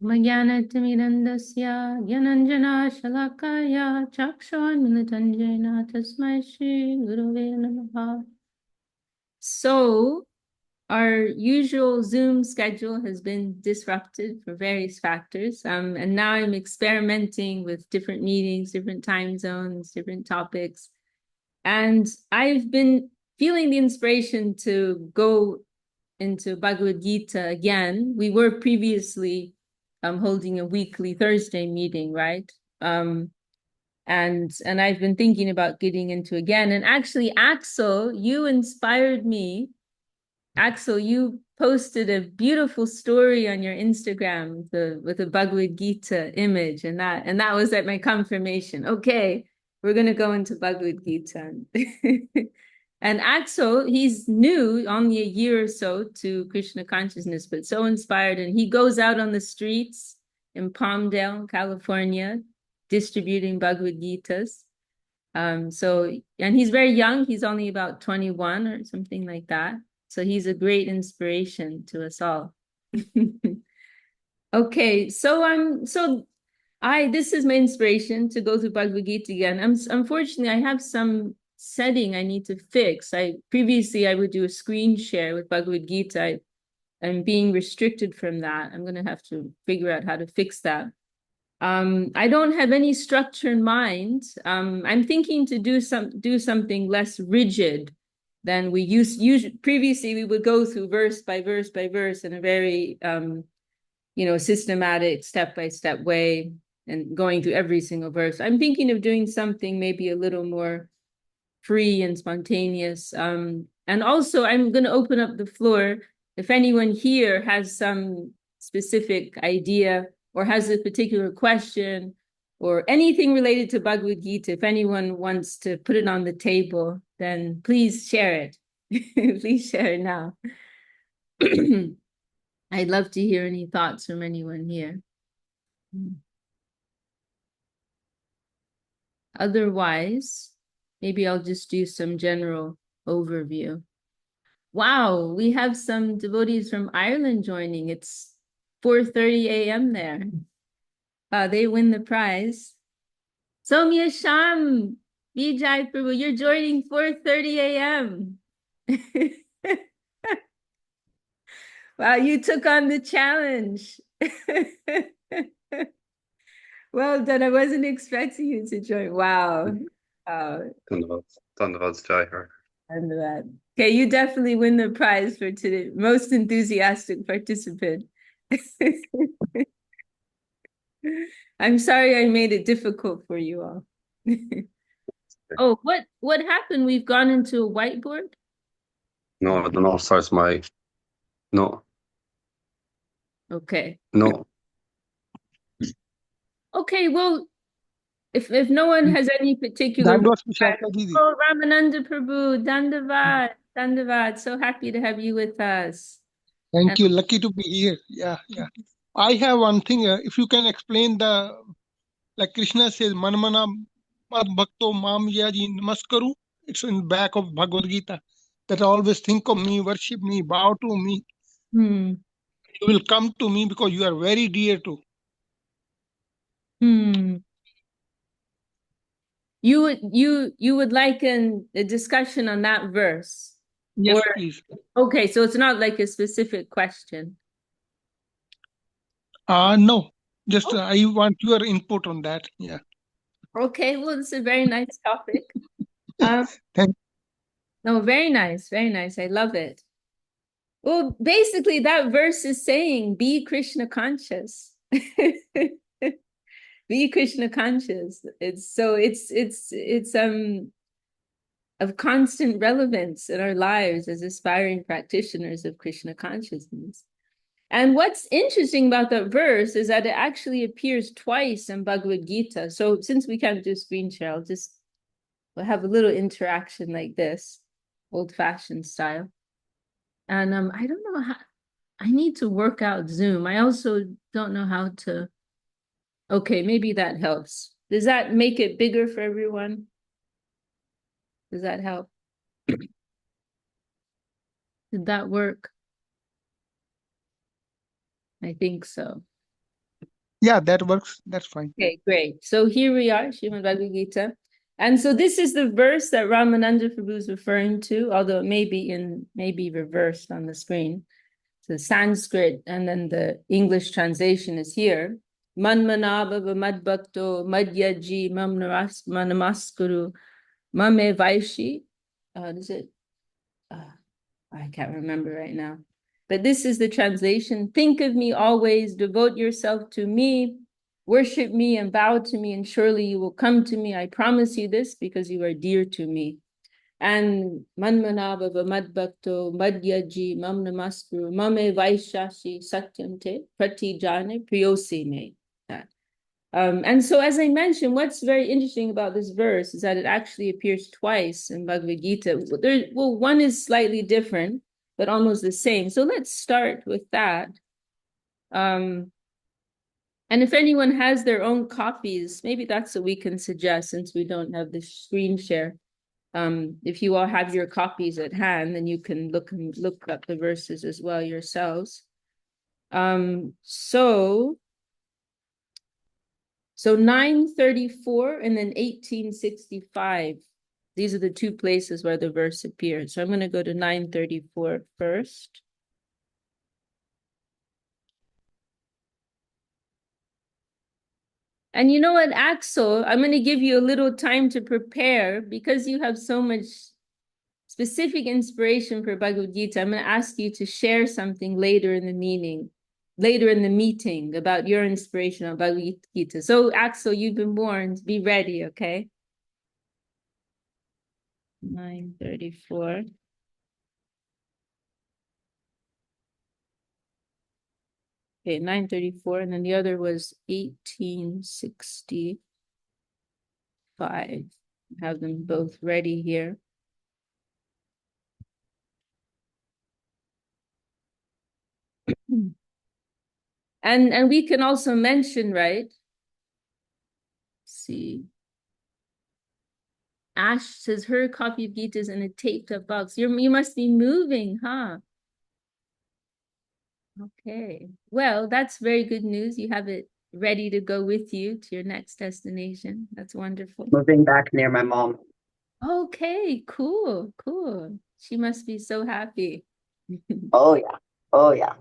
Magyanatimirandasya Gyananjana Shalakaya Chakshavanutanjena Tasmai Shri Gurave Namaha. So, our usual Zoom schedule has been disrupted for various factors. And now I'm experimenting with different meetings, different time zones, different topics. And I've been feeling the inspiration to go into Bhagavad Gita again. We were previously holding a weekly Thursday meeting, right? And I've been thinking about getting into again. And actually, Axel, you inspired me. Axel, you posted a beautiful story on your Instagram with a Bhagavad Gita image, and that was like my confirmation. Okay, we're gonna go into Bhagavad Gita. And Axel, he's new, only a year or so to Krishna consciousness, but so inspired. And he goes out on the streets in Palmdale, California, distributing Bhagavad Gitas. And he's very young. He's only about 21 or something like that. So he's a great inspiration to us all. Okay, this is my inspiration to go through Bhagavad Gita again. Unfortunately, I have some setting I need to fix. Previously I would do a screen share with Bhagavad Gita. I'm being restricted from that. I'm gonna have to figure out how to fix that. I don't have any structure in mind. I'm thinking to do something less rigid than we usually. Previously, we would go through verse by verse by verse in a very systematic, step-by-step way, and going through every single verse. I'm thinking of doing something maybe a little more free and spontaneous. And also, I'm going to open up the floor. If anyone here has some specific idea or has a particular question or anything related to Bhagavad Gita, if anyone wants to put it on the table, then please share it. Please share it now. I'd love to hear any thoughts from anyone here. Otherwise, maybe I'll just do some general overview. Wow, we have some devotees from Ireland joining. It's 4:30 a.m. there. They win the prize. Somya Sham, Vijay Prabhu, you're joining 4:30 a.m. Wow, you took on the challenge. Well done. I wasn't expecting you to join. Wow. Okay, you definitely win the prize for today. Most enthusiastic participant. I'm sorry I made it difficult for you all. Oh, what happened? We've gone into a whiteboard? No, I don't know. Starts my no. Okay. No. Okay, well, if no one has any particular oh, Ramananda Prabhu, Dandavad, Dandavad, so happy to have you with us. Thank you. Lucky to be here. Yeah. I have one thing. If you can explain like Krishna says, Manmana Mad Bhakto Mam Yaji Namaskaru. It's in the back of Bhagavad Gita. That always think of me, worship me, bow to me. You will come to me because you are very dear to. You would like a discussion on that verse? Yes, please. Okay, so it's not like a specific question. No, just I want your input on that. Yeah. Okay, well, it's a very nice topic. No, very nice, very nice. I love it. Well, basically, that verse is saying, be Krishna conscious. Be Krishna conscious. It's of constant relevance in our lives as aspiring practitioners of Krishna consciousness. And what's interesting about that verse is that it actually appears twice in Bhagavad Gita. So since we can't do screen share, we'll have a little interaction like this, old-fashioned style. And I don't know how, I need to work out Zoom. I also don't know how to, okay, maybe that helps. Does that make it bigger for everyone? Does that help? Did that work? I think so. Yeah, that works. That's fine. Okay, great. So here we are, Srimad Bhagavad Gita. And so this is the verse that Ramananda Prabhu is referring to, although it may be reversed on the screen. So Sanskrit and then the English translation is here. Manmanabhava madbhakto madhyaji mam namaskuru mame vaishi. Is it? I can't remember right now. But this is the translation. Think of me always, devote yourself to me, worship me and bow to me, and surely you will come to me. I promise you this because you are dear to me. And manmanabhava madbhakto madhyaji mam namaskuru mame vaishashi satyam te pratijane priyose me. And so, as I mentioned, what's very interesting about this verse is that it actually appears twice in Bhagavad Gita. Well, one is slightly different, but almost the same. So let's start with that. And if anyone has their own copies, maybe that's what we can suggest since we don't have the screen share. If you all have your copies at hand, then you can look up the verses as well yourselves. So 934 and then 1865. These are the two places where the verse appears. So I'm going to go to 934 first. And you know what, Axel, I'm going to give you a little time to prepare because you have so much specific inspiration for Bhagavad Gita. I'm going to ask you to share something later in the meeting about your inspiration on Bhagavad Gita. So Axel, you've been warned. Be ready, okay? 934. Okay, 934, and then the other was 1865. Have them both ready here. And we can also mention, right? Let's see. Ash says her copy of Gita is in a taped up box. You must be moving, huh? Okay. Well, that's very good news. You have it ready to go with you to your next destination. That's wonderful. Moving back near my mom. Okay, cool, cool. She must be so happy. Oh yeah. Oh yeah.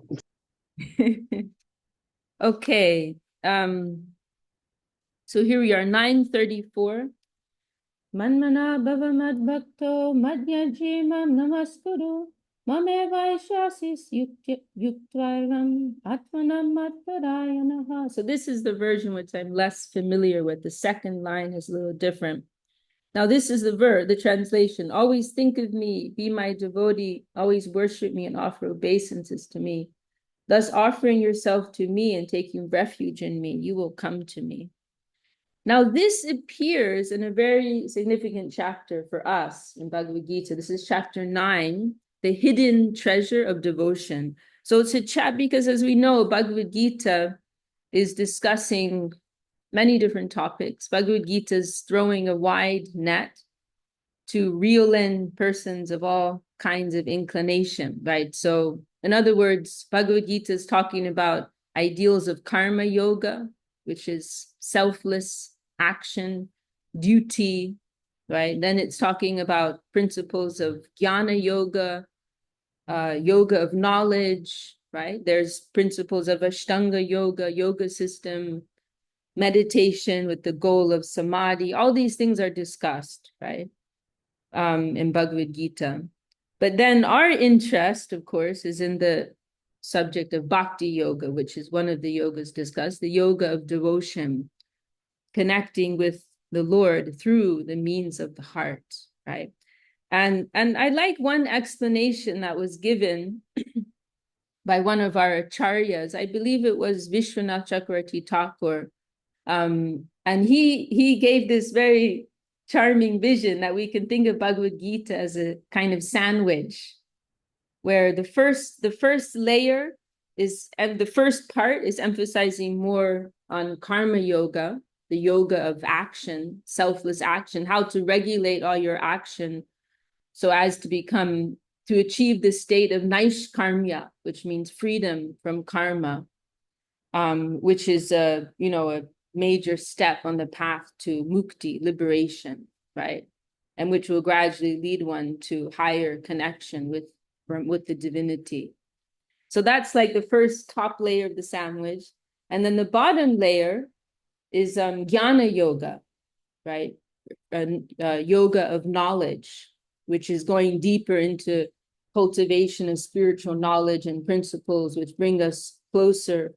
Okay. So here we are, 934. Manmana bhava madbhakto madhyaji mam namaskuru mame vaishasis yuktvaram atmanam matparayanaha. So this is the version which I'm less familiar with. The second line is a little different. Now this is the translation. Always think of me, be my devotee, always worship me and offer obeisances to me. Thus offering yourself to me and taking refuge in me, you will come to me. Now, this appears in a very significant chapter for us in Bhagavad Gita. This is chapter 9, the hidden treasure of devotion. So it's a chapter because, as we know, Bhagavad Gita is discussing many different topics. Bhagavad Gita is throwing a wide net to reel in persons of all kinds of inclination, right? So, in other words, Bhagavad Gita is talking about ideals of karma yoga, which is selfless action, duty, right? Then it's talking about principles of jnana yoga, yoga of knowledge, right? There's principles of Ashtanga yoga, yoga system, meditation with the goal of samadhi. All these things are discussed, right? In Bhagavad Gita. But then our interest, of course, is in the subject of bhakti yoga, which is one of the yogas discussed, the yoga of devotion, connecting with the Lord through the means of the heart, right? And I like one explanation that was given by one of our acharyas. I believe it was Vishwanath Chakravarti Thakur. And he gave this very charming vision that we can think of Bhagavad Gita as a kind of sandwich, where the first layer is, and the first part is emphasizing more on karma yoga, the yoga of action, selfless action, how to regulate all your action so as to achieve the state of naishkarmya, which means freedom from karma. which is a major step on the path to mukti, liberation, right? And which will gradually lead one to higher connection with the divinity. So that's like the first top layer of the sandwich. And then the bottom layer is jnana yoga, right? Yoga of knowledge, which is going deeper into cultivation of spiritual knowledge and principles, which bring us closer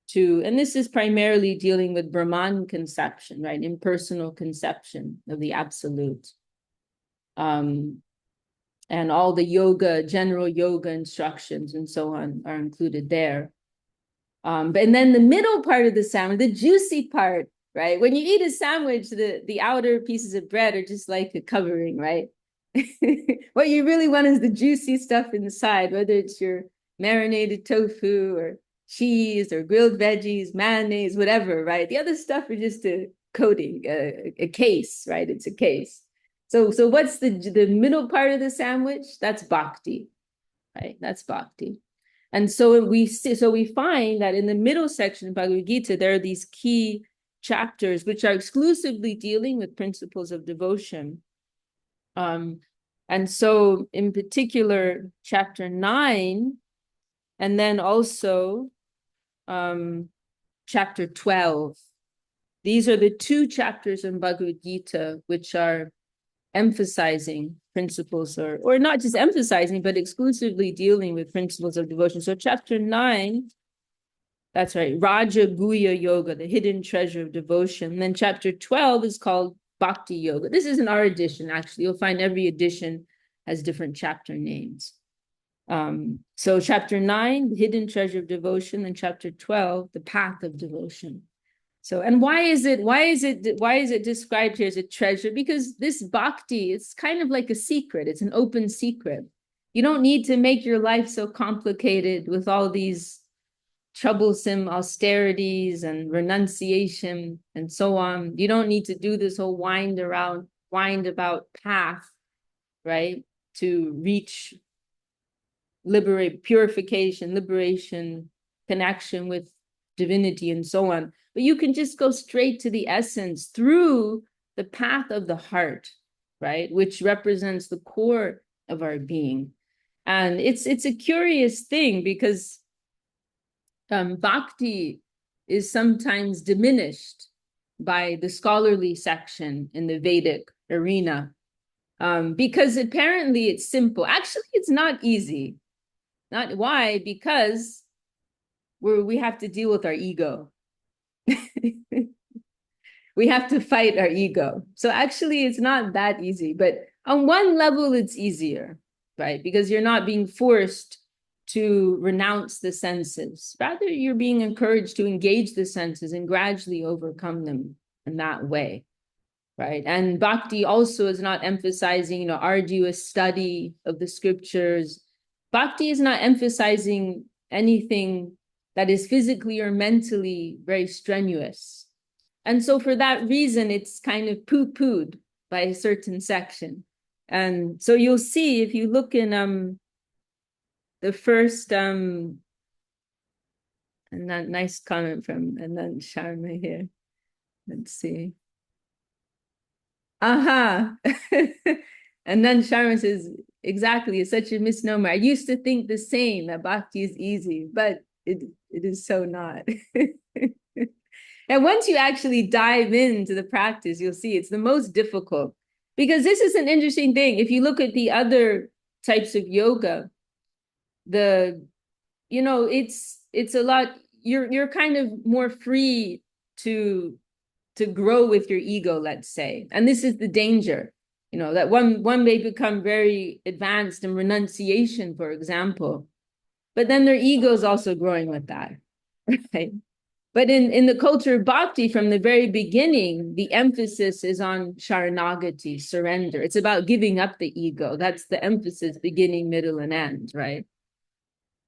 to, and this is primarily dealing with Brahman conception, right? Impersonal conception of the absolute. And all the yoga, general yoga instructions and so on are included there. And then the middle part of the sandwich, the juicy part, right? When you eat a sandwich, the outer pieces of bread are just like a covering, right? What you really want is the juicy stuff inside, whether it's your marinated tofu or cheese or grilled veggies, mayonnaise, whatever, right? The other stuff are just a coating, a case, right? It's a case. So what's the middle part of the sandwich? That's bhakti, right? That's bhakti. And so we find that in the middle section of Bhagavad Gita, there are these key chapters which are exclusively dealing with principles of devotion. And so in particular, chapter 9, and then also chapter 12. These are the two chapters in Bhagavad Gita which are emphasizing principles, or not just emphasizing, but exclusively dealing with principles of devotion. So chapter 9, that's right, Raja Guhya Yoga, the hidden treasure of devotion. And then chapter 12 is called Bhakti Yoga. This isn't our edition, actually. You'll find every edition has different chapter names. So chapter 9, the hidden treasure of devotion, and chapter 12, the path of devotion. So, and why is it described here as a treasure? Because this bhakti, it's kind of like a secret. It's an open secret. You don't need to make your life so complicated with all these troublesome austerities and renunciation and so on. You don't need to do this whole wind about path, right? To reach purification, liberation, connection with divinity and so on. But you can just go straight to the essence through the path of the heart, right? Which represents the core of our being. And it's a curious thing because bhakti is sometimes diminished by the scholarly section in the Vedic arena, because apparently it's simple. Actually, it's not easy. Not why? Because we have to deal with our ego. We have to fight our ego. So actually, it's not that easy. But on one level, it's easier, right? Because you're not being forced to renounce the senses. Rather, you're being encouraged to engage the senses and gradually overcome them in that way, right? And bhakti also is not emphasizing, arduous study of the scriptures. Bhakti is not emphasizing anything that is physically or mentally very strenuous. And so for that reason, it's kind of poo-pooed by a certain section. And so you'll see if you look in the first, and that nice comment from, and then Sharma here. Let's see. Aha. And then Sharma says, exactly, it's such a misnomer. I used to think the same, that bhakti is easy, but it is so not. And once you actually dive into the practice, you'll see it's the most difficult. Because this is an interesting thing. If you look at the other types of yoga, it's a lot, you're kind of more free to grow with your ego, let's say. And this is the danger, that one may become very advanced in renunciation, for example, but then their ego is also growing with that, right? But in the culture of bhakti, from the very beginning, the emphasis is on sharanagati, surrender. It's about giving up the ego. That's the emphasis, beginning, middle, and end, right?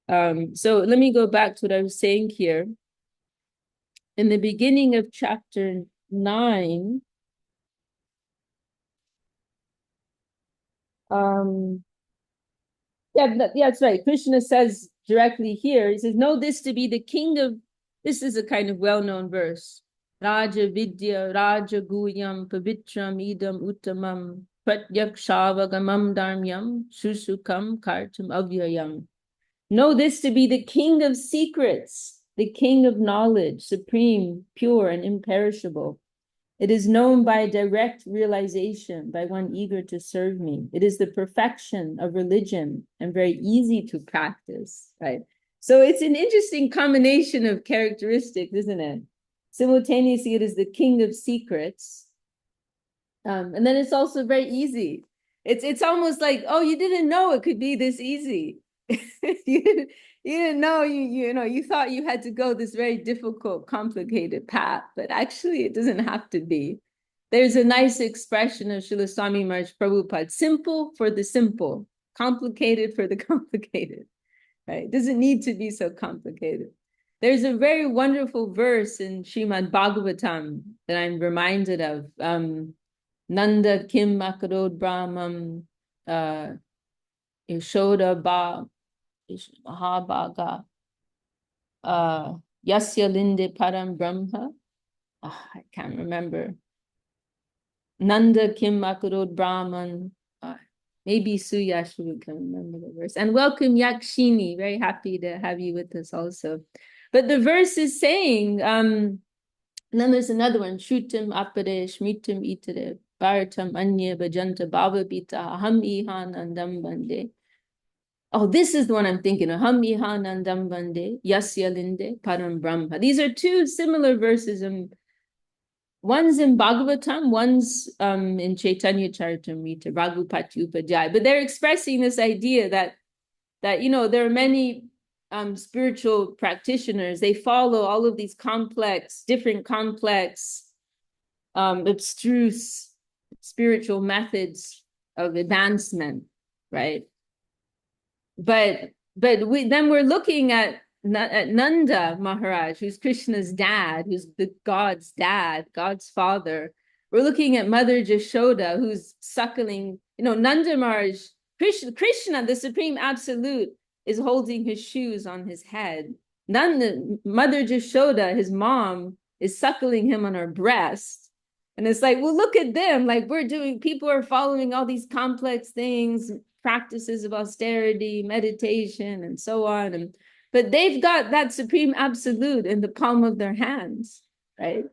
So let me go back to what I was saying here. In the beginning of chapter 9, that's right. Kṛṣṇa says directly here, he says, know this to be the king of This is a kind of well-known verse. Raja Vidya Raja Guyam Pavitram Idam Uttamam Pratyakshavagamam Dharmyam Susukam Kartam Avyayam. Know this to be the king of secrets, the king of knowledge, supreme, pure, and imperishable. It is known by direct realization, by one eager to serve me. It is the perfection of religion and very easy to practice, right? So it's an interesting combination of characteristics, isn't it? Simultaneously, it is the king of secrets. And then it's also very easy. It's almost like, oh, you didn't know it could be this easy. you didn't know, you thought you had to go this very difficult, complicated path, but actually it doesn't have to be. There's a nice expression of Srila Swami Maharaj Prabhupada: simple for the simple, complicated for the complicated, right? It doesn't need to be so complicated. There's a very wonderful verse in Srimad Bhagavatam that I'm reminded of. Nanda Kim Makarod Brahmam Yashoda Ba Mahabhaga Yasya Linde Param Brahma. I can't remember. Nanda Kim Makarod Brahman. Maybe Suyashru can remember the verse. And welcome Yakshini. Very happy to have you with us also. But the verse is saying, and then there's another one, Shrutam Apare Shmitam Itare Bharatam Anya Bhajanta Bhavapita Aham Ihan Andam Bande. Oh, this is the one I'm thinking of. Aham Ihan Andam Bande Yasya Linde Param Brahma. These are two similar verses. One's in Bhagavatam, one's in Chaitanya Charitamrita, Raghupati Upadhyaya. But they're expressing this idea that there are many spiritual practitioners. They follow all of these different complex, abstruse spiritual methods of advancement, right? But we're looking at Nanda Maharaj, who's Krishna's dad, who's the God's dad, God's father. We're looking at Mother Jashoda, who's suckling, Nanda Maharaj, Kṛṣṇa, the Supreme Absolute, is holding his shoes on his head. Mother Jashoda, his mom, is suckling him on her breast. And it's like, well, look at them. Like people are following all these complex things, practices of austerity, meditation, and so on. But they've got that Supreme Absolute in the palm of their hands, right?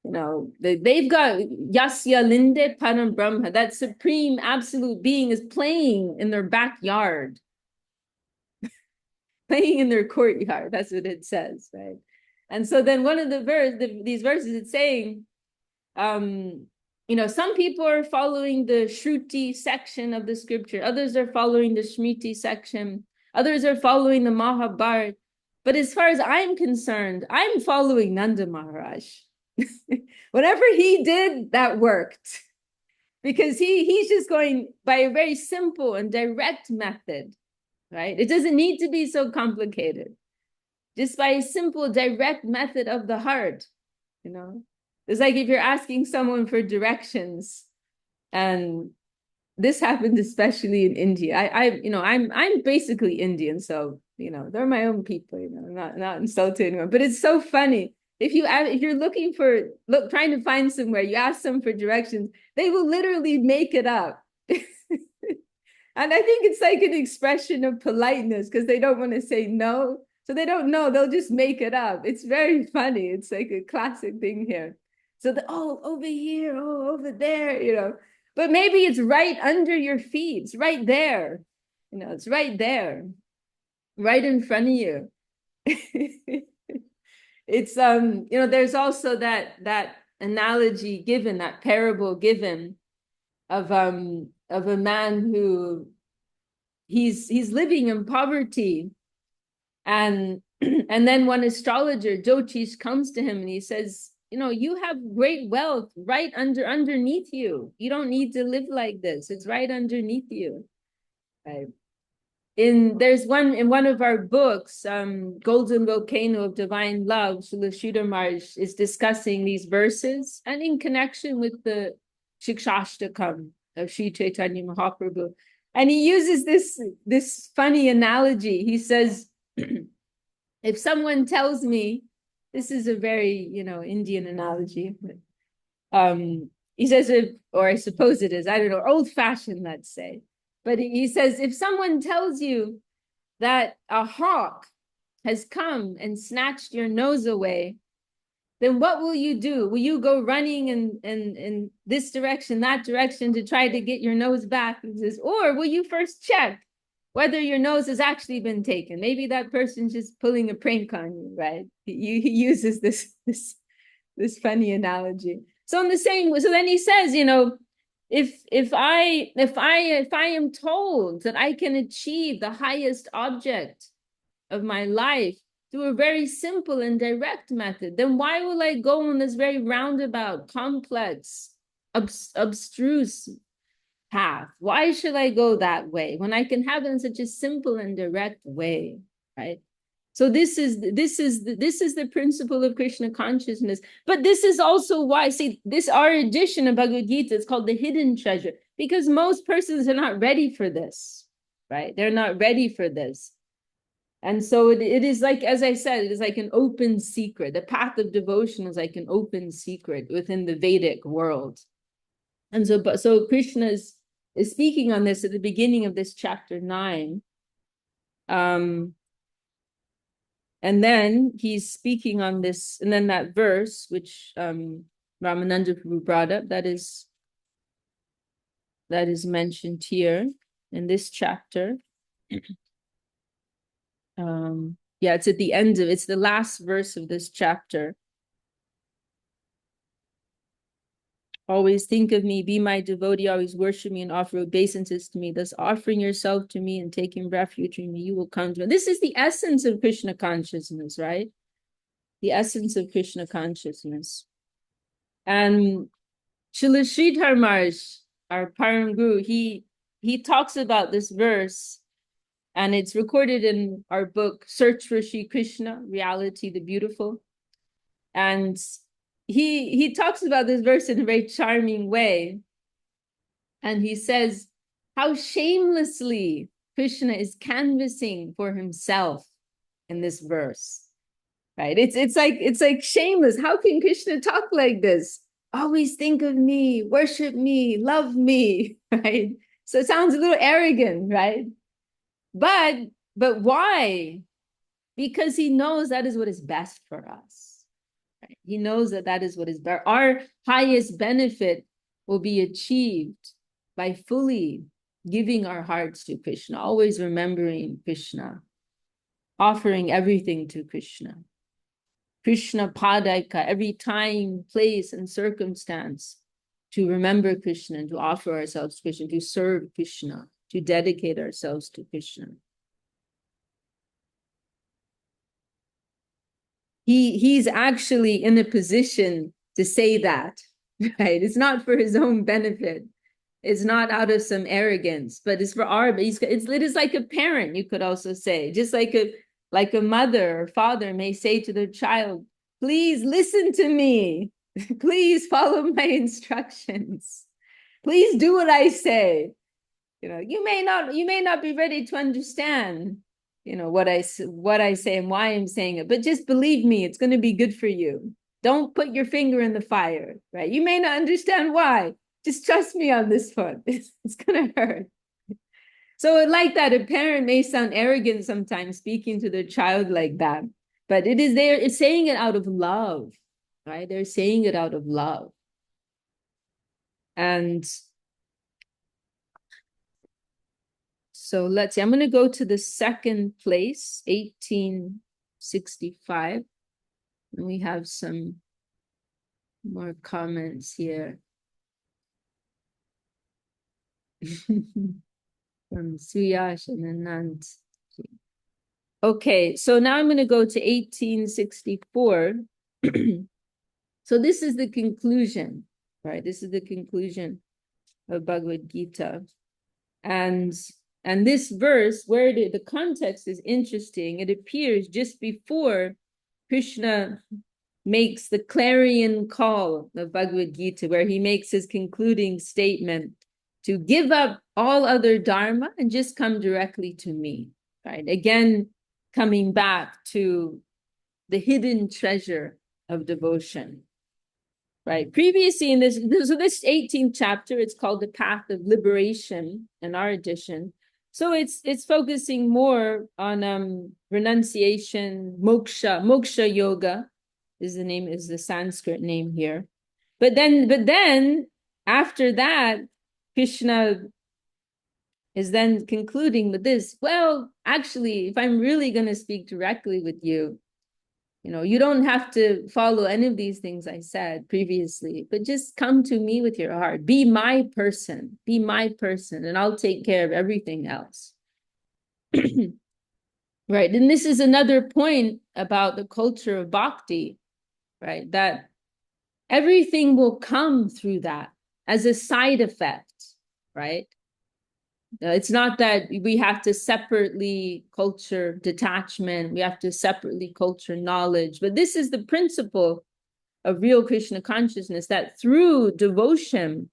They've got Yasya Linde Param Brahma. That Supreme Absolute Being is playing in their backyard, playing in their courtyard. That's what it says, right? And so then one of these verses, it's saying, some people are following the Shruti section of the scripture. Others are following the Smriti section. Others are following the Mahabharata. But as far as I'm concerned, I'm following Nanda Maharaj. Whatever he did, that worked. Because he's just going by a very simple and direct method, right? It doesn't need to be so complicated. Just by a simple, direct method of the heart, It's like if you're asking someone for directions, and this happened especially in India. I'm basically Indian, so they're my own people. I'm not insulting anyone, but it's so funny. If you're trying to find somewhere, you ask them for directions, they will literally make it up. And I think it's like an expression of politeness because they don't want to say no, so they don't know. They'll just make it up. It's very funny. It's like a classic thing here. So over here, over there, but maybe it's right under your feet. It's right there. It's right there, right in front of you. It's, there's also that analogy given, that parable given of a man who he's living in poverty, and then one astrologer, Jyotish, comes to him and he says, you have great wealth right underneath you. You don't need to live like this. It's right underneath you. Right. There's one in one of our books, Golden Volcano of Divine Love, Srila Sridhar Maharaj is discussing these verses and in connection with the Shikshashtakam of Sri Chaitanya Mahaprabhu. And he uses this funny analogy. He says, if someone tells me, this is a very, Indian analogy, but he says, or I suppose it is, I don't know, old-fashioned, let's say. But he says, if someone tells you that a hawk has come and snatched your nose away, then what will you do? Will you go running in this direction, that direction to try to get your nose back? He says, or will you first check whether your nose has actually been taken? Maybe that person's just pulling a prank on you, right? He uses this funny analogy. So in the same, so then he says, if I am told that I can achieve the highest object of my life through a very simple and direct method, then why will I go on this very roundabout, complex, abstruse path? Why should I go that way when I can have it in such a simple and direct way, right? So this is the principle of Krishna consciousness. But this is also why, see, our edition of Bhagavad Gita is called the hidden treasure, because most persons are not ready for this, right? They're not ready for this. And so it is like, as I said, it is like an open secret. The path of devotion is like an open secret within the Vedic world. And so Krishna is speaking on this at the beginning of this chapter 9. And then he's speaking on this, and then that verse, which Ramananda Prabhu brought up, that is mentioned here in this chapter. Yeah, it's at the end of, it's the last verse of this chapter. Always think of me, be my devotee, always worship me and offer obeisances to me. Thus offering yourself to me and taking refuge in me, you will come to me. This is the essence of Krishna consciousness, right? The essence of Krishna consciousness. And Srila Sridhar Maharaj, our Param Guru, he talks about this verse, and it's recorded in our book, Search for Sri Krishna, Reality the Beautiful. And he talks about this verse in a very charming way. And he says how shamelessly Krishna is canvassing for himself in this verse, right? It's like shameless. How can Krishna talk like this? Always think of me, worship me, love me, right? So it sounds a little arrogant, right? But why? Because he knows that is what is best for us. Right? He knows that is what is better. Our highest benefit will be achieved by fully giving our hearts to Krishna, always remembering Krishna, offering everything to Krishna. Krishna Padaika, every time, place, and circumstance, to remember Krishna and to offer ourselves to Krishna, to serve Krishna, to dedicate ourselves to Krishna. He's actually in a position to say that, right? It's not for his own benefit. It's not out of some arrogance, but it's for our, it is like a parent, you could also say, just like a mother or father may say to their child, please listen to me. Please follow my instructions. Please do what I say. You may not be ready to understand, what I say and why I'm saying it, but just believe me, it's going to be good for you. Don't put your finger in the fire, right? You may not understand why. Just trust me on this one. It's going to hurt. So like that, a parent may sound arrogant sometimes speaking to their child like that, but it's saying it out of love, right? They're saying it out of love. And so let's see, I'm going to go to the second place, 1865. And we have some more comments here. From Suyash and Anand. Okay, so now I'm going to go to 1864. So this is the conclusion, right? This is the conclusion of Bhagavad Gita. And this verse, where the context is interesting, it appears just before Krishna makes the clarion call of Bhagavad Gita, where he makes his concluding statement to give up all other dharma and just come directly to me, right? Again, coming back to the hidden treasure of devotion. Right. Previously in this 18th chapter, it's called the Path of Liberation in our edition. So it's focusing more on renunciation, moksha yoga is the Sanskrit name here. But then after that, Kṛṣṇa is then concluding with this. Well, actually, if I'm really going to speak directly with you, you don't have to follow any of these things I said previously, but just come to me with your heart. Be my person, and I'll take care of everything else. Right. And this is another point about the culture of bhakti, right? That everything will come through that as a side effect, right? It's not that we have to separately culture detachment, we have to separately culture knowledge, but this is the principle of real Krishna consciousness, that through devotion,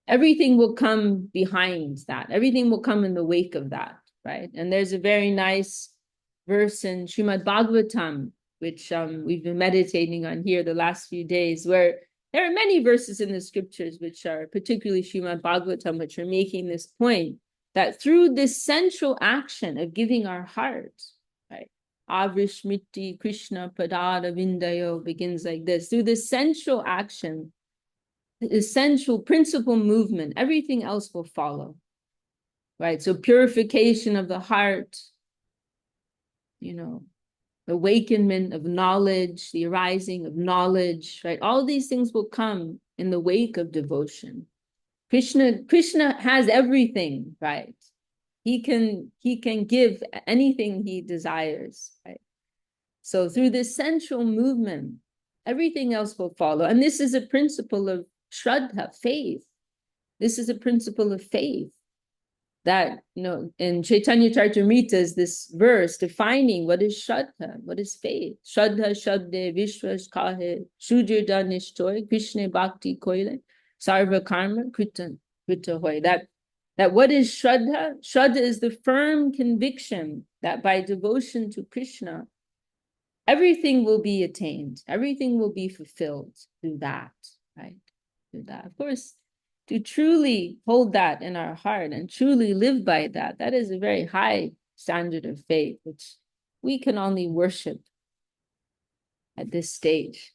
everything will come behind that. Everything will come in the wake of that, right? And there's a very nice verse in Srimad Bhagavatam, which we've been meditating on here the last few days, where there are many verses in the scriptures, which are particularly Srimad Bhagavatam, which are making this point that through this central action of giving our heart, right? Avrishmiti Krishna Padada Vindayo begins like this. Through this central action, the essential principal movement, everything else will follow, right? So purification of the heart, awakenment of knowledge, the arising of knowledge, right? All these things will come in the wake of devotion. Krishna has everything, right? He can give anything he desires, right? So through this central movement, everything else will follow. And this is a principle of Shraddha, faith. This is a principle of faith. That, in Chaitanya Charitamrita is this verse defining what is Shraddha, what is faith. Shraddha Shabde Vishwas Kahe Shujirda Nishtoy Krishna Bhakti Koile Sarva Karma Krita Hoy. That what is Shraddha? Shraddha is the firm conviction that by devotion to Krishna, everything will be attained, everything will be fulfilled through that, right? Through that. Of course, to truly hold that in our heart and truly live by that, that is a very high standard of faith, which we can only worship at this stage.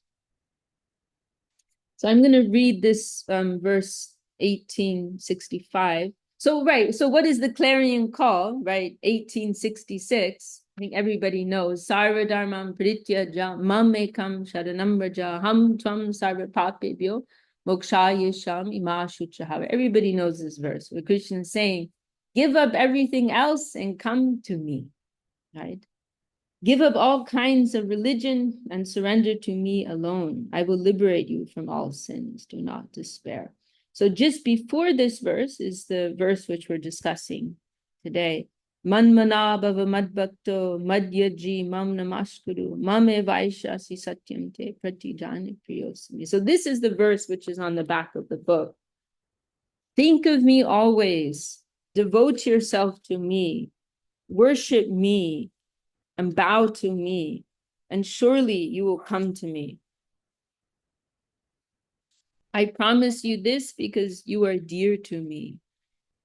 So I'm going to read this verse 1865. So what is the clarion call, right? 1866. I think everybody knows. Sarva dharmam prityaja mam ekam sharanam vraja ham tvam sarva papebhyo mokshaya sham ima shuchahava. Everybody knows this verse where Krishna is saying, give up everything else and come to me, right? Give up all kinds of religion and surrender to me alone. I will liberate you from all sins. Do not despair. So just before this verse is the verse which we're discussing today. Manmana bhava madbhakto madhyaji mam namaskuru mame vaishasi satyam te pratijani priyosami. So this is the verse which is on the back of the book. Think of me always. Devote yourself to me. Worship me and bow to me, and surely you will come to me. I promise you this because you are dear to me.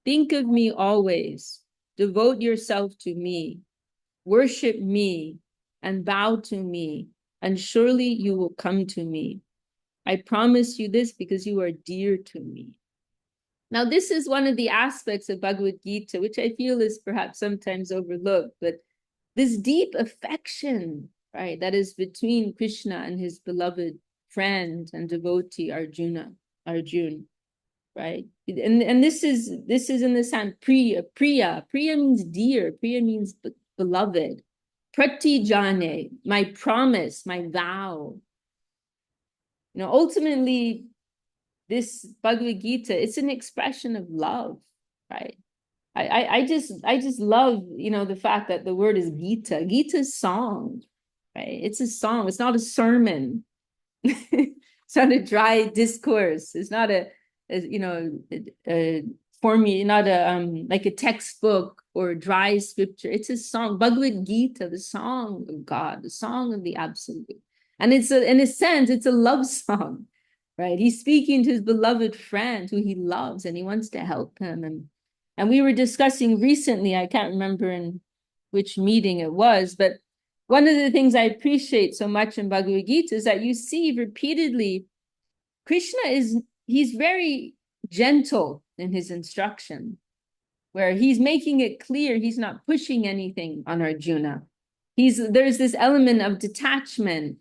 Think of me always. Devote yourself to me. Worship me and bow to me, and surely you will come to me. I promise you this because you are dear to me. Now, this is one of the aspects of Bhagavad Gita, which I feel is perhaps sometimes overlooked, but this deep affection, right, that is between Krishna and his beloved friend and devotee Arjun, right? And this is in the sense Priya means dear, Priya means beloved. Pratijane, my promise, my vow. Ultimately, this Bhagavad Gita, it's an expression of love, right? I just love, the fact that the word is Gita. Gita is song, right? It's a song. It's not a sermon. It's not a dry discourse. It's not a formula, not a like a textbook or dry scripture. It's a song, Bhagavad Gita, the song of God, the song of the absolute. And it's in a sense, it's a love song, right? He's speaking to his beloved friend who he loves and he wants to help him. And we were discussing recently, I can't remember in which meeting it was, but one of the things I appreciate so much in Bhagavad Gita is that you see repeatedly, he's very gentle in his instruction, where he's making it clear he's not pushing anything on Arjuna. There's this element of detachment,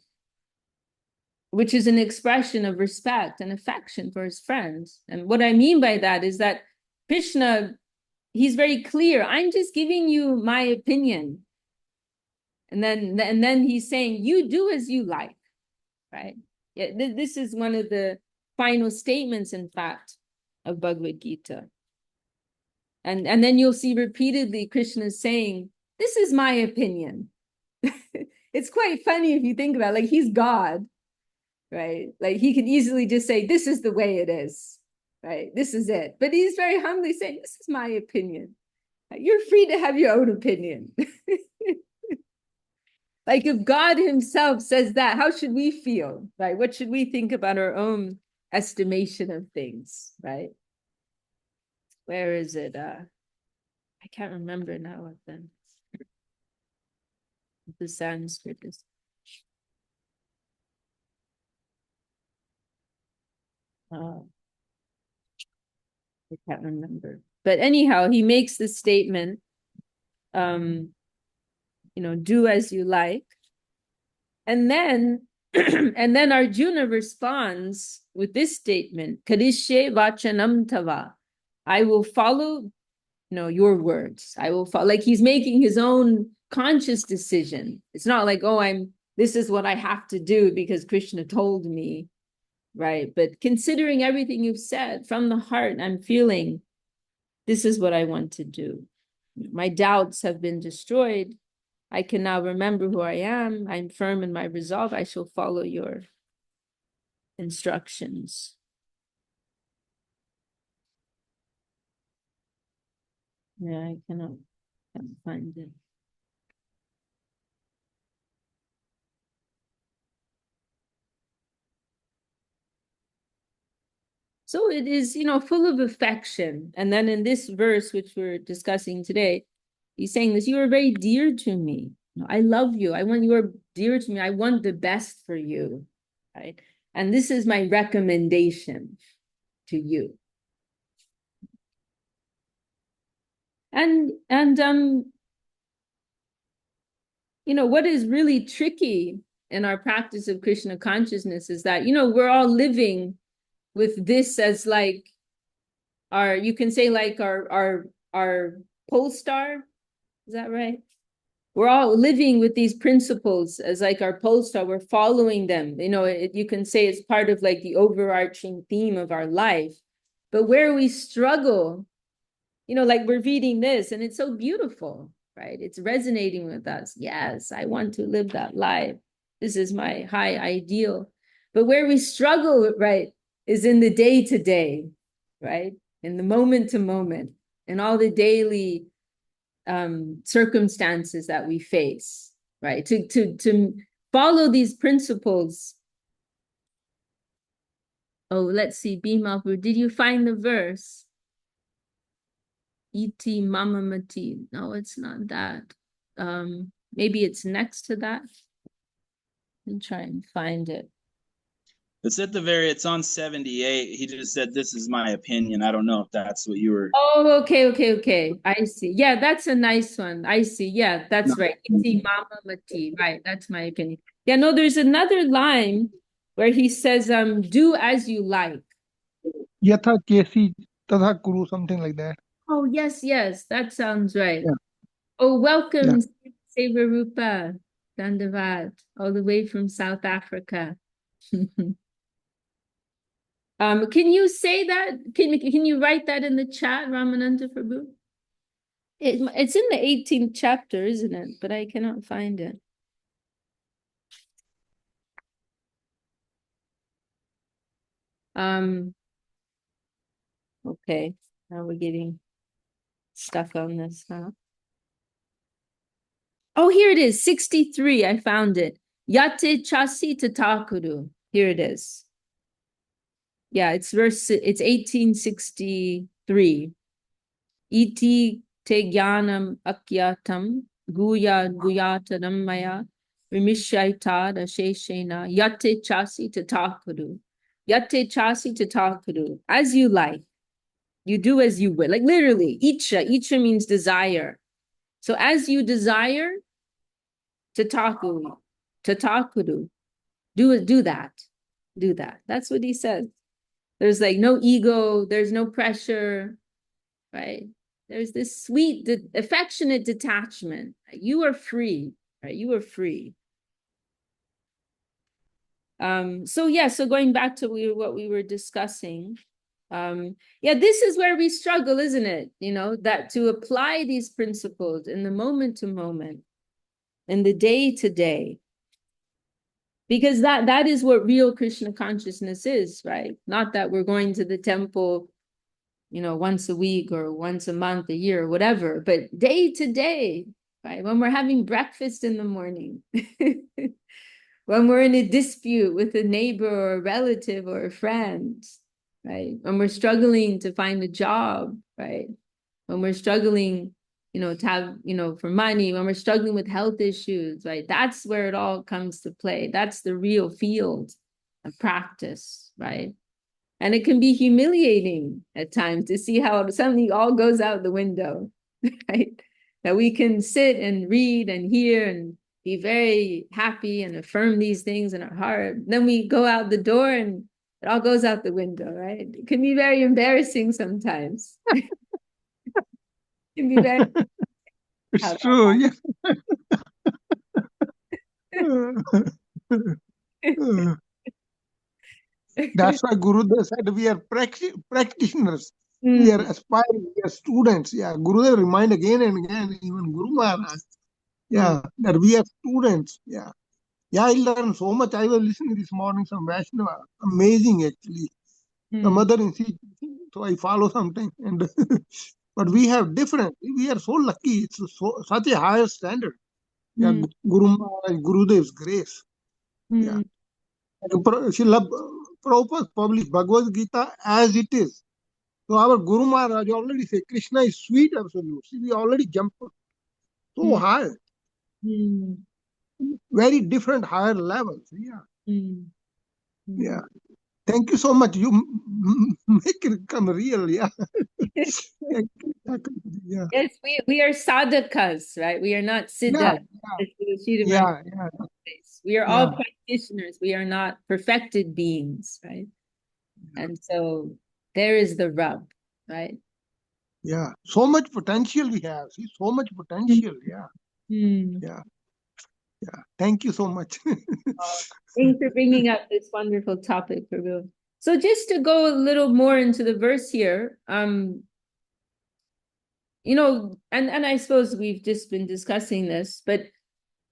which is an expression of respect and affection for his friends. And what I mean by that is that Krishna, he's very clear, I'm just giving you my opinion. And then he's saying, you do as you like, right? Yeah, this is one of the final statements, in fact, of Bhagavad Gita. And then you'll see repeatedly Krishna saying, this is my opinion. It's quite funny if you think about it, like he's God, right? Like he can easily just say, this is the way it is, right? This is it. But he's very humbly saying, this is my opinion. You're free to have your own opinion. Like if God himself says that, how should we feel, right? What should we think about our own estimation of things, right? Where is it? I can't remember now what the Sanskrit is. I can't remember. But anyhow, he makes this statement, do as you like. And then and then Arjuna responds with this statement, Karishe vachanam tava. I will follow your words. I will follow, like he's making his own conscious decision. It's not like, this is what I have to do because Krishna told me, right? But considering everything you've said from the heart, I'm feeling this is what I want to do. My doubts have been destroyed. I can now remember who I am. I'm firm in my resolve. I shall follow your instructions. Yeah, I can't find it. So it is, full of affection. And then in this verse, which we're discussing today, he's saying this, you are very dear to me. I love you. You are dear to me. I want the best for you, right? And this is my recommendation to you. And what is really tricky in our practice of Krishna consciousness is that, we're all living with this as like you can say like our pole star. Is that right? We're all living with these principles as like our pole star. We're following them. You can say it's part of like the overarching theme of our life. But where we struggle, like we're reading this and it's so beautiful, right? It's resonating with us. Yes, I want to live that life. This is my high ideal. But where we struggle, right, is in the day to day, right? In the moment to moment, in all the daily circumstances that we face, right? To follow these principles. Oh, let's see, Bhima, did you find the verse? Iti mama mati. No, it's not that. Maybe it's next to that. Let me try and find it. It's it's on 78. He just said, this is my opinion. I don't know if that's what you were. Oh, okay. I see. Yeah, that's a nice one. I see. Yeah, that's right. Iti mama mati. Right, that's my opinion. Yeah, no, there's another line where he says, do as you like. Yatha kesi tadha kuru, something like that. Oh, yes, that sounds right. Yeah. Oh, welcome, Sevarupa Dandavat, all the way from South Africa. Can you say that? Can you write that in the chat, Ramananda Prabhu? It's in the 18th chapter, isn't it? But I cannot find it. Okay. Now we're getting stuck on this, huh? Oh, here it is, 63. I found it. Yate chasi tatakuru. Here it is. Yeah, it's 1863. Iti te jnanam akyatam guya guyatanam maya vimishaita sheshena yate chasi tatakuru. Yate chasi tatakuru. As you like. You do as you will. Like literally, icha. Icha means desire. So as you desire, tatakuru. Tatakuru. Do that. Do that. That's what he says. There's like no ego. There's no pressure. Right? There's this sweet, affectionate detachment. You are free, right? You are free. So going back to what we were discussing, this is where we struggle, isn't it? That to apply these principles in the moment to moment, in the day to day, because that is what real Krishna consciousness is, right? Not that we're going to the temple once a week or once a month, a year, whatever, but day to day, right? When we're having breakfast in the morning, when we're in a dispute with a neighbor or a relative or a friend, right? When we're struggling to find a job, right? When we're struggling, to have, for money, when we're struggling with health issues, right? That's where it all comes to play. That's the real field of practice, right? And it can be humiliating at times to see how suddenly all goes out the window, right? That we can sit and read and hear and be very happy and affirm these things in our heart. Then we go out the door and it all goes out the window, right? It can be very embarrassing sometimes. It can be very... It's true, yeah. That's why Gurudev said we are practitioners. We are aspiring, we are students. Yeah, Gurudev remind again and again, even Guru Maharaj, that we are students. Yeah, I learned so much. I was listening this morning some Vaishnava, amazing actually. The mother in sea, so I follow something. And but we have different. We are so lucky. It's such a higher standard. Yeah, Guru Maharaj, Gurudev's grace. Yeah. Srila Prabhupada published Bhagavad Gita as it is. So our Guru Maharaj already said Krishna is sweet absolute. See, we already jumped so high. Very different higher levels. Yeah. Yeah. Thank you so much. You make it come real. Yeah. Thank you. Yeah. Yes, we are sadhakas, right? We are not siddhas. Yeah. We are all practitioners. We are not perfected beings, right? And so there is the rub, right? Yeah. So much potential we have. See, so much potential. Yeah. Yeah. Thank you so much. Thanks for bringing up this wonderful topic, Prabhu. So just to go a little more into the verse here, and I suppose we've just been discussing this, but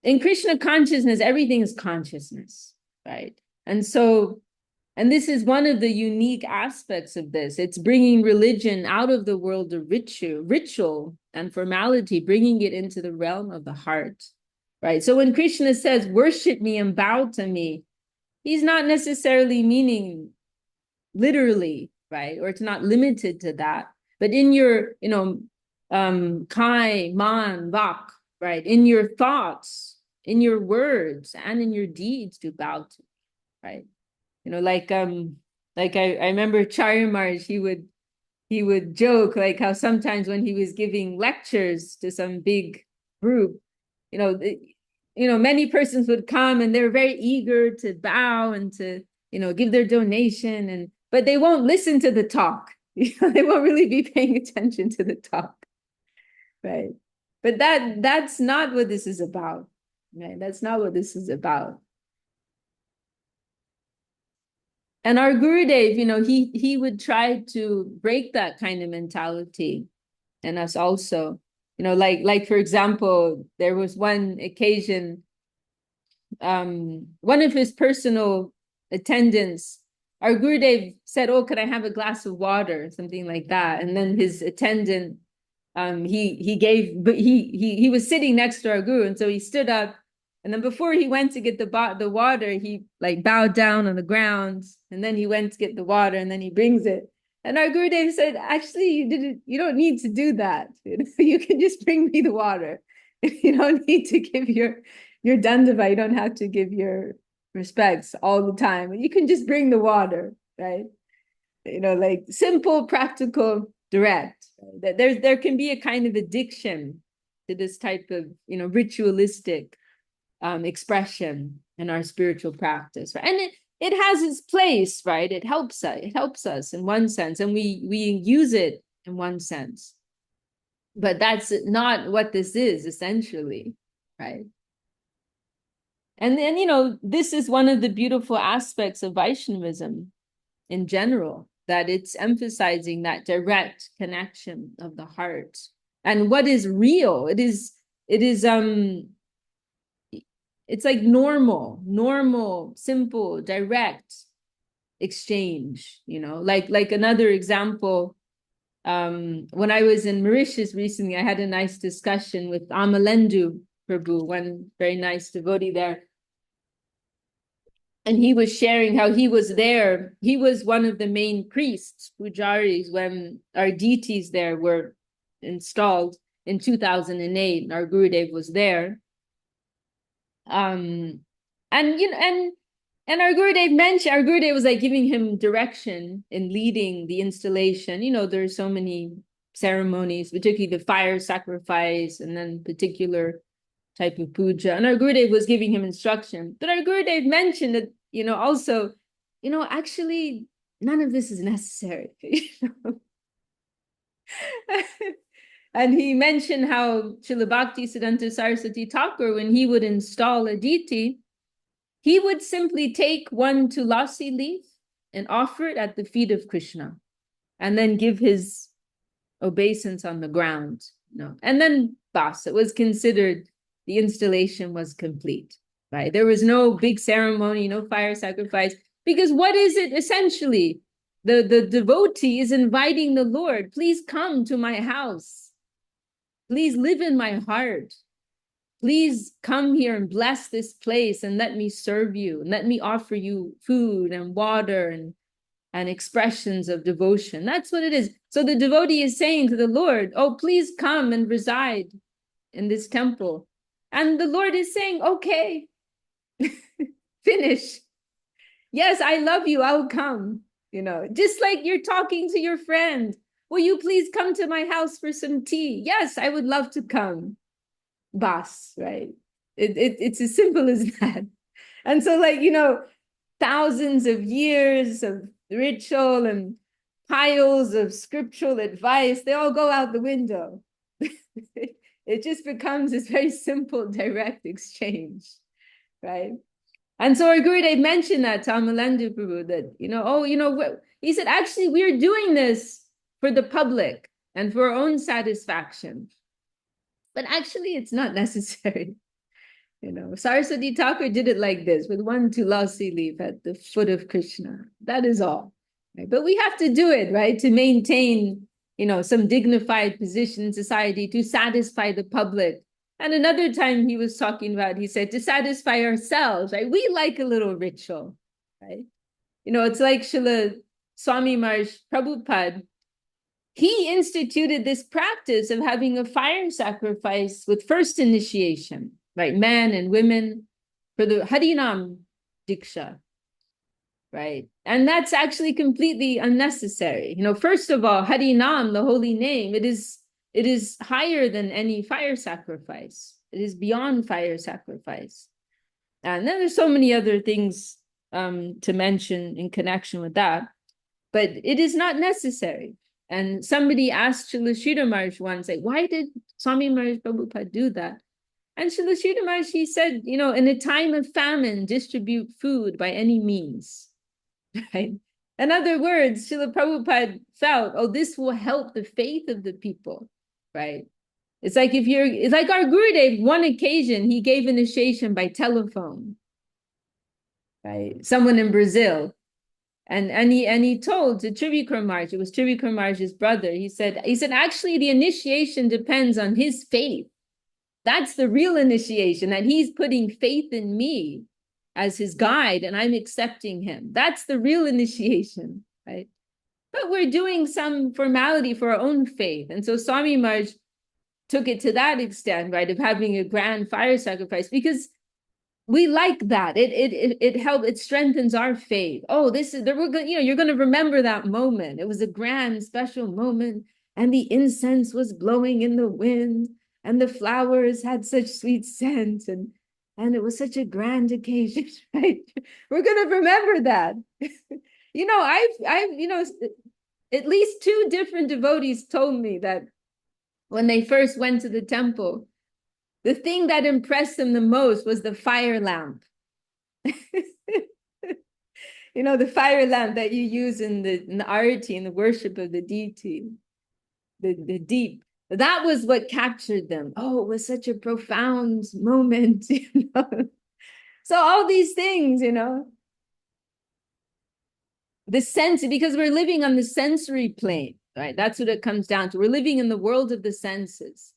in Krishna consciousness, everything is consciousness, right? And this is one of the unique aspects of this. It's bringing religion out of the world of ritual and formality, bringing it into the realm of the heart, right? So when Krishna says, worship me and bow to me, he's not necessarily meaning literally, right? Or it's not limited to that. But in your, kai, man, vak, right? In your thoughts, in your words, and in your deeds to bow to, right? Like I remember Charyamars, he would joke like how sometimes when he was giving lectures to some big group, many persons would come and they're very eager to bow and to, give their donation, but they won't listen to the talk. They won't really be paying attention to the talk, right? But that's not what this is about, right? That's not what this is about. And our Gurudev, he would try to break that kind of mentality in us also. Like for example, there was one occasion, one of his personal attendants our Gurudev said, "Oh, could I have a glass of water?" Something like that. And then his attendant, he gave, but he was sitting next to our Guru, and so he stood up, and then before he went to get the water, he like bowed down on the ground, and then he went to get the water, and then he brings it. And our Gurudev said, "Actually, you don't need to do that. You can just bring me the water. You don't need to give your dandava. You don't have to give your respects all the time. You can just bring the water, right? Like simple, practical, direct. That there can be a kind of addiction to this type of ritualistic expression in our spiritual practice, right? And it has its place, right? It helps us in one sense, and we use it in one sense. But that's not what this is essentially, right? And then, this is one of the beautiful aspects of Vaishnavism in general, that it's emphasizing that direct connection of the heart. And what is real, it's like normal, simple, direct exchange, like another example, when I was in Mauritius recently, I had a nice discussion with Amalendu Prabhu, one very nice devotee there. And he was sharing how he was there. He was one of the main priests, pujaris, when our deities there were installed in 2008. Our Gurudev was there. And our Gurudev was like giving him direction in leading the installation. There's so many ceremonies, particularly the fire sacrifice, and then particular type of puja. And our Gurudev was giving him instruction. But our Gurudev mentioned that, also, actually, none of this is necessary. And he mentioned how Srila Bhaktisiddhanta Saraswati Thakur, when he would install a deity, he would simply take one tulasi leaf and offer it at the feet of Kṛṣṇa, and then give his obeisance on the ground. And then bas, it was considered the installation was complete, right? There was no big ceremony, no fire sacrifice, because what is it essentially? The devotee is inviting the Lord, please come to my house. Please live in my heart. Please come here and bless this place and let me serve you and let me offer you food and water and expressions of devotion. That's what it is. So the devotee is saying to the Lord, oh, please come and reside in this temple. And the Lord is saying, okay, finish. Yes, I love you. I'll come. Just like you're talking to your friend. Will you please come to my house for some tea? Yes, I would love to come. Bas, right? It's as simple as that. And so, thousands of years of ritual and piles of scriptural advice, they all go out the window. It just becomes this very simple, direct exchange, right? And so our Gurudev mentioned that to Amalendu Prabhu, that, he said, actually, we're doing this for the public and for our own satisfaction. But actually, it's not necessary. Saraswati Thakur did it like this, with one tulasi leaf at the foot of Kṛṣṇa. That is all. Right? But we have to do it, right, to maintain, some dignified position in society, to satisfy the public. And another time he was talking about, he said, to satisfy ourselves, right? We like a little ritual, right? It's like Srila Swami Maharaj Prabhupada. He instituted this practice of having a fire sacrifice with first initiation, right? Men and women for the Harinam Diksha, right? And that's actually completely unnecessary. First of all, Harinam, the holy name, it is higher than any fire sacrifice. It is beyond fire sacrifice. And then there's so many other things to mention in connection with that, but it is not necessary. And somebody asked Srila Sridhar Maharaj once, why did Swami Maharaj Prabhupada do that? And Srila Sridhar Maharaj, he said, in a time of famine, distribute food by any means, right? In other words, Srila Prabhupada felt, this will help the faith of the people, right? It's like our Gurudev, one occasion, he gave initiation by telephone, right? Someone in Brazil. And he told to Trivikram Maharaj, it was Trivikram Maharaj's brother, he said, actually the initiation depends on his faith. That's the real initiation, that he's putting faith in me as his guide and I'm accepting him. That's the real initiation, right? But we're doing some formality for our own faith. And so Swami Maharaj took it to that extent, right, of having a grand fire sacrifice, because we like that. It helps, it strengthens our faith. Oh, this is, we're going, you're going to remember that moment. It was a grand, special moment, and the incense was blowing in the wind, and the flowers had such sweet scent, and it was such a grand occasion, right? We're going to remember that. I've at least 2 different devotees told me that when they first went to the temple, the thing that impressed them the most was the fire lamp. The fire lamp that you use in the arati, in the worship of the deity, the deep. That was what captured them. Oh, it was such a profound moment. So all these things, the sense, because we're living on the sensory plane, right? That's what it comes down to. We're living in the world of the senses.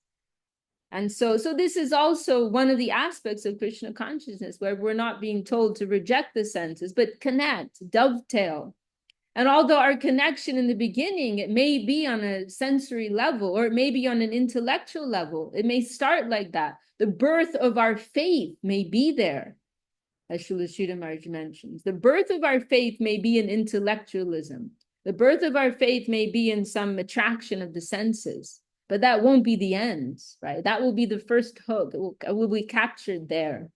And so this is also one of the aspects of Krishna consciousness, where we're not being told to reject the senses, but connect, dovetail. And although our connection in the beginning, it may be on a sensory level, or it may be on an intellectual level, it may start like that. The birth of our faith may be there, as Srila Sridhar Maharaj mentions. The birth of our faith may be in intellectualism. The birth of our faith may be in some attraction of the senses. But that won't be the end, right? That will be the first hook. It will be captured there.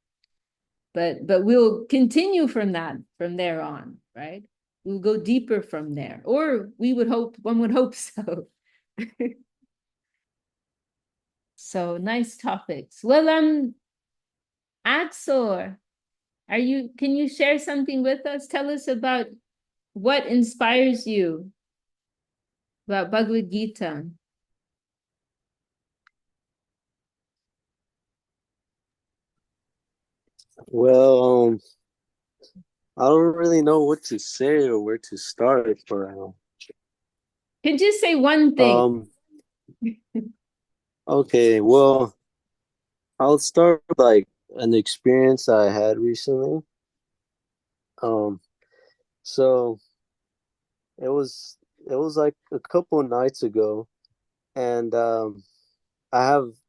But we'll continue from there on, right? We'll go deeper from there. Or one would hope so. So nice topics. Well, Axor, can you share something with us? Tell us about what inspires you about Bhagavad Gita. Well, I don't really know what to say or where to start, but Can just say one thing. Okay, well, I'll start with like an experience I had recently. So it was like a couple of nights ago, and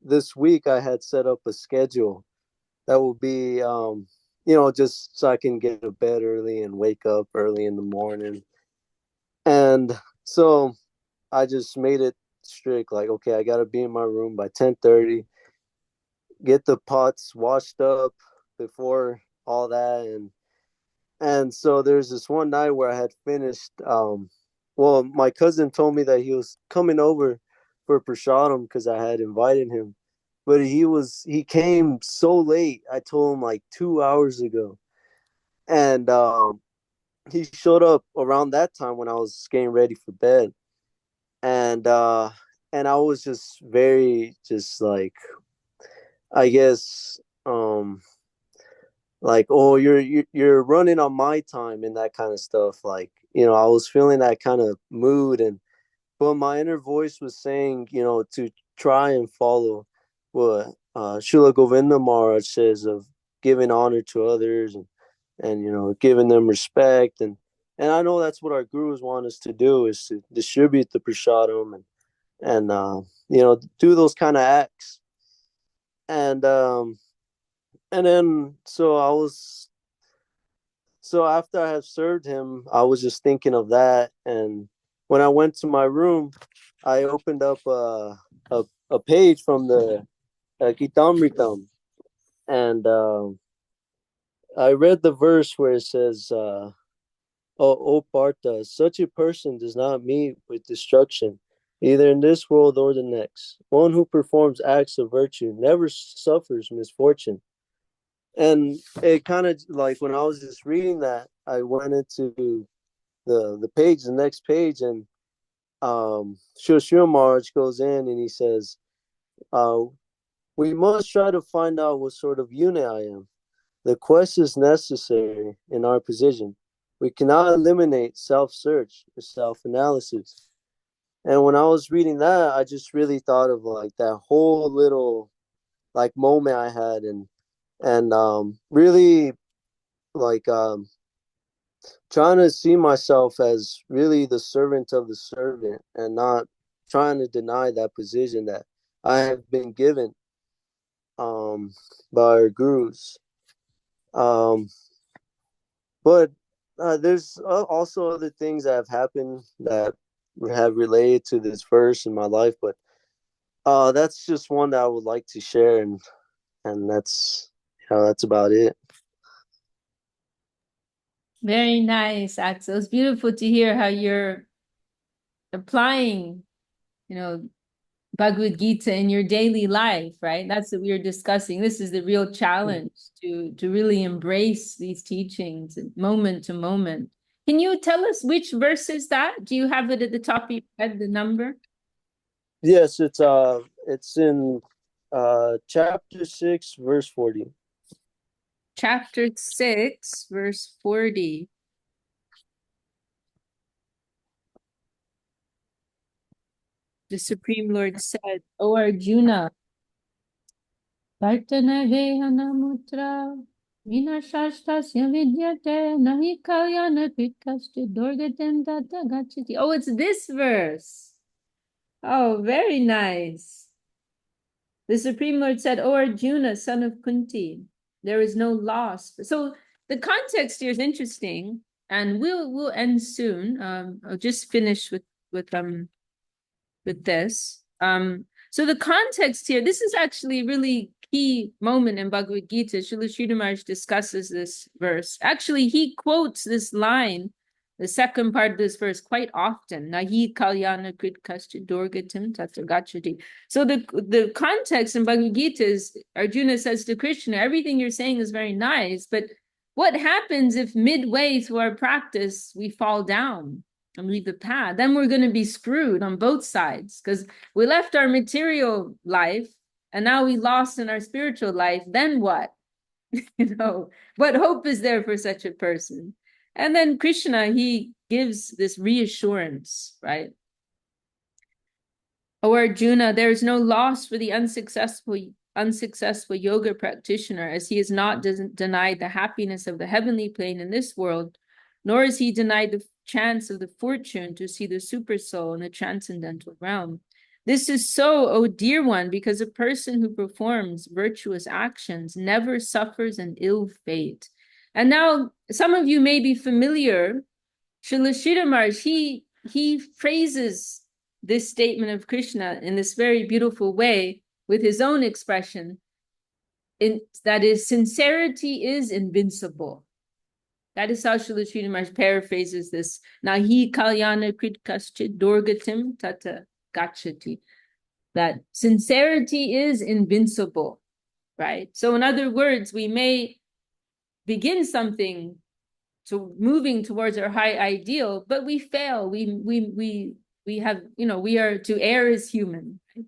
this week I had set up a schedule that will be just so I can get to bed early and wake up early in the morning. And so I just made it strict, like, okay, I gotta be in my room by 10:30, get the pots washed up before all that. And so there's this one night where I had finished, well, my cousin told me that he was coming over for prasadam because I had invited him, but he came so late. I told him like 2 hours ago, and he showed up around that time when I was getting ready for bed, and I was just very, just like, I guess, like, oh, you're running on my time and that kind of stuff. Like, I was feeling that kind of mood, but my inner voice was saying, to try and follow what Srila Govinda Maharaj says of giving honor to others, and giving them respect, and I know that's what our gurus want us to do, is to distribute the prasadam and do those kind of acts. And then so after I had served him, I was just thinking of that. And when I went to my room, I opened up a page from the Gitamritam, and I read the verse where it says, O Partha, such a person does not meet with destruction, either in this world or the next. One who performs acts of virtue never suffers misfortune. And it kind of, like, when I was just reading that, I went into the next page, and Srila Maharaj goes in and he says, we must try to find out what sort of unit I am. The quest is necessary in our position. we cannot eliminate self-search or self-analysis. And when I was reading that, I just really thought of like that whole little like moment I had, and really like trying to see myself as really the servant of the servant, and not trying to deny that position that I have been given by our gurus. But there's also other things that have happened that have related to this verse in my life, but that's just one that I would like to share, and that's that's about it. Very nice, Axel. It's beautiful to hear how you're applying, Bhagavad Gita in your daily life, right? That's what we were discussing. This is the real challenge, to really embrace these teachings moment to moment. Can you tell us which verse is that? Do you have it at the top of your head, the number? Yes, it's in chapter 6, verse 40. Chapter 6, verse 40. The Supreme Lord said, O Arjuna, Vartanaveanamutra Vinashashtasya vidyate nahi kalyana kritkasti dorgatem tata gachati. Oh, it's this verse. Oh, very nice. The Supreme Lord said, O Arjuna, son of Kunti, there is no loss. So the context here is interesting, and we'll end soon. I'll just finish with this. So the context here, this is actually a really key moment in Bhagavad Gita. Srila Sridhar Maharaj discusses this verse. Actually, he quotes this line, the second part of this verse, quite often. Nahi kalyana kritkasya dorgatim tatra gachati. So the context in Bhagavad Gita is, Arjuna says to Krishna, everything you're saying is very nice, but what happens if midway through our practice we fall down and leave the path? Then we're going to be screwed on both sides, because we left our material life and now we lost in our spiritual life. Then what? What hope is there for such a person? And then Krishna, he gives this reassurance, right? O Arjuna, there is no loss for the unsuccessful yoga practitioner, as he has not denied the happiness of the heavenly plane in this world, nor is he denied the chance of the fortune to see the super soul in the transcendental realm. This is so, O dear one, because a person who performs virtuous actions never suffers an ill fate. And now some of you may be familiar, Srila Sridhar Maharaj, he phrases this statement of Krishna in this very beautiful way with his own expression. That is, sincerity is invincible. That is how Srila Sridhar Maharaj paraphrases this. Nahi kalyana kritkasya dorgatim tata gachati. That sincerity is invincible, right? So in other words, we may begin something to moving towards our high ideal, but we fail. We have, we are, to err is human. Right?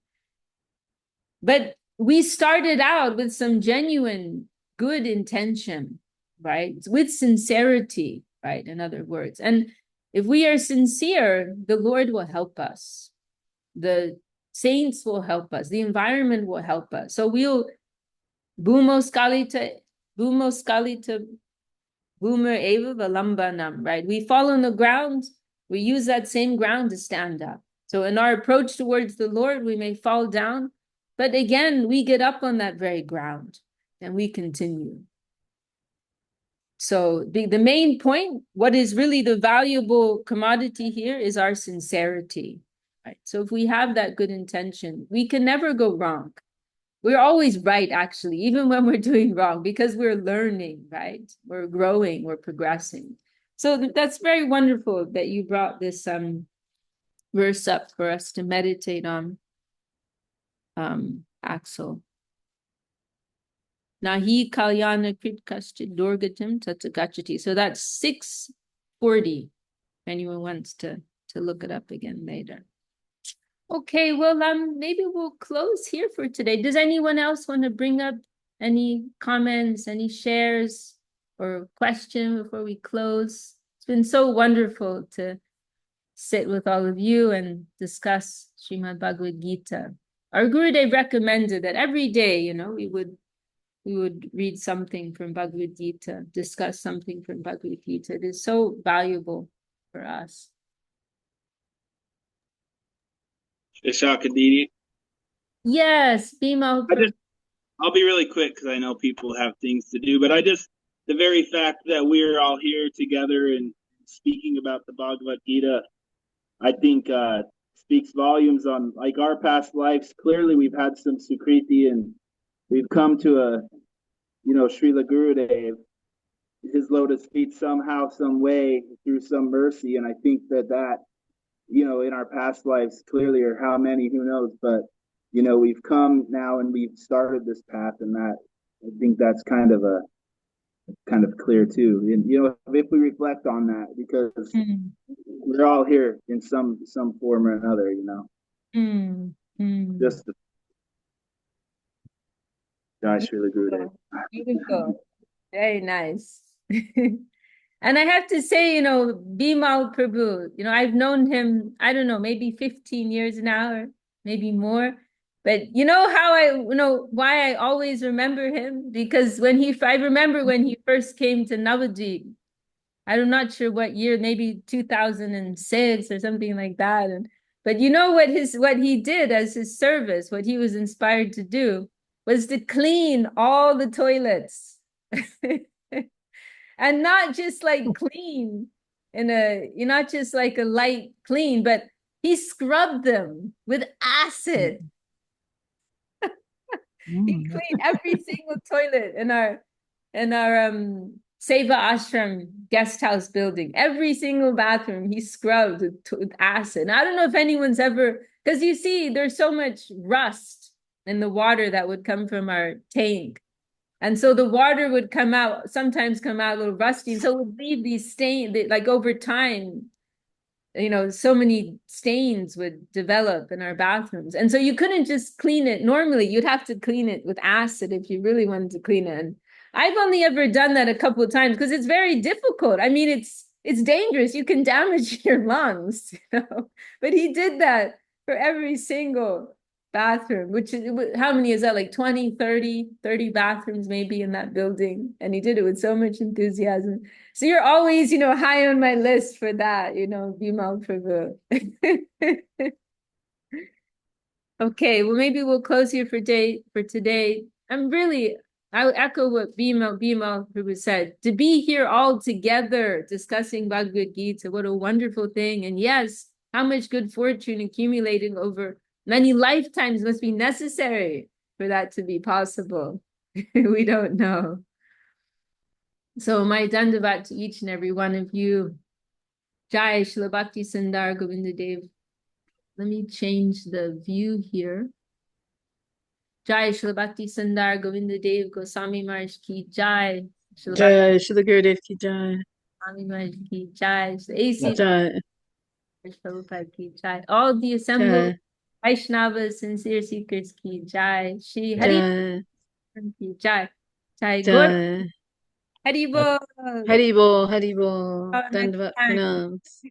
But we started out with some genuine good intention, right? With sincerity, right? In other words. And if we are sincere, the Lord will help us. The saints will help us. The environment will help us. So we'll bhumo skalita boomer eva valambanam, right? We fall on the ground, we use that same ground to stand up. So in our approach towards the Lord, we may fall down, but again, we get up on that very ground and we continue. So the main point, what is really the valuable commodity here is our sincerity, right? So if we have that good intention, we can never go wrong. We're always right, actually, even when we're doing wrong, because we're learning, right? We're growing, we're progressing. So that's very wonderful that you brought this verse up for us to meditate on, Axel. Nahi kalyana kritkasya dorgatim tata gachati. So that's 640. If anyone wants to look it up again later. Okay, well, maybe we'll close here for today. Does anyone else want to bring up any comments, any shares or question before we close? It's been so wonderful to sit with all of you and discuss Srimad Bhagavad Gita. Our Gurudev recommended that every day, you know, we would read something from Bhagavad Gita, discuss something from Bhagavad Gita. It is so valuable for us. Shakadidi. Yes, Bhima. I'll be really quick because I know people have things to do, but the very fact that we're all here together and speaking about the Bhagavad Gita, I think speaks volumes on like our past lives. Clearly, we've had some Sukriti and we've come to a, you know, Srila Gurudev, his lotus feet somehow, some way, through some mercy. And I think that, you know, in our past lives, clearly, or how many, who knows, but, you know, we've come now and we've started this path, and that, I think that's kind of clear too. And, you know, if we reflect on that, because we're all here in some form or another, you know. Just Jai Srila Gurudev. Beautiful. Very nice. And I have to say, you know, Bimal Prabhu, you know, I've known him, I don't know, maybe 15 years now, or maybe more. But you know how why I always remember him? Because I remember when he first came to Navadvip. I'm not sure what year, maybe 2006 or something like that. But you know what he did as his service, what he was inspired to do was to clean all the toilets. And not just like clean not just like a light clean, but he scrubbed them with acid. He cleaned every single toilet in our Seva Ashram guest house building. Every single bathroom he scrubbed with acid. And I don't know if anyone's ever, because you see, there's so much rust in the water that would come from our tank. And so the water would sometimes come out a little rusty. And so it would leave these stains, like over time, you know, so many stains would develop in our bathrooms. And so you couldn't just clean it. Normally, you'd have to clean it with acid if you really wanted to clean it. And I've only ever done that a couple of times because it's very difficult. I mean, it's dangerous. You can damage your lungs, you know. But he did that for every single bathroom, which is, how many is that, like 20, 30 bathrooms maybe in that building, and he did it with so much enthusiasm. So you're always, you know, high on my list for that, you know, Bimal Prabhu. Okay, well, maybe we'll close here for today. I would echo what Bimal Prabhu said, to be here all together discussing Bhagavad Gita, what a wonderful thing. And yes, how much good fortune accumulating over many lifetimes must be necessary for that to be possible. We don't know. So my dandavat to each and every one of you. Jai Srila Bhakti Sundar Govinda Dev. Let me change the view here. Jai Srila Bhakti Sundar Govinda Dev Goswami Maharaj ki Jai. Jai Srila Gurudev ki Jai. Goswami Maharaj ki Jai. AC Jai. Prabhupada ki Jai. All the assembled Vaishnavas, sincere seekers ki Jai. Shri Hari ki Jai. Jai Gaur. Hari Bol. Hari Bol. Dandavat pranams.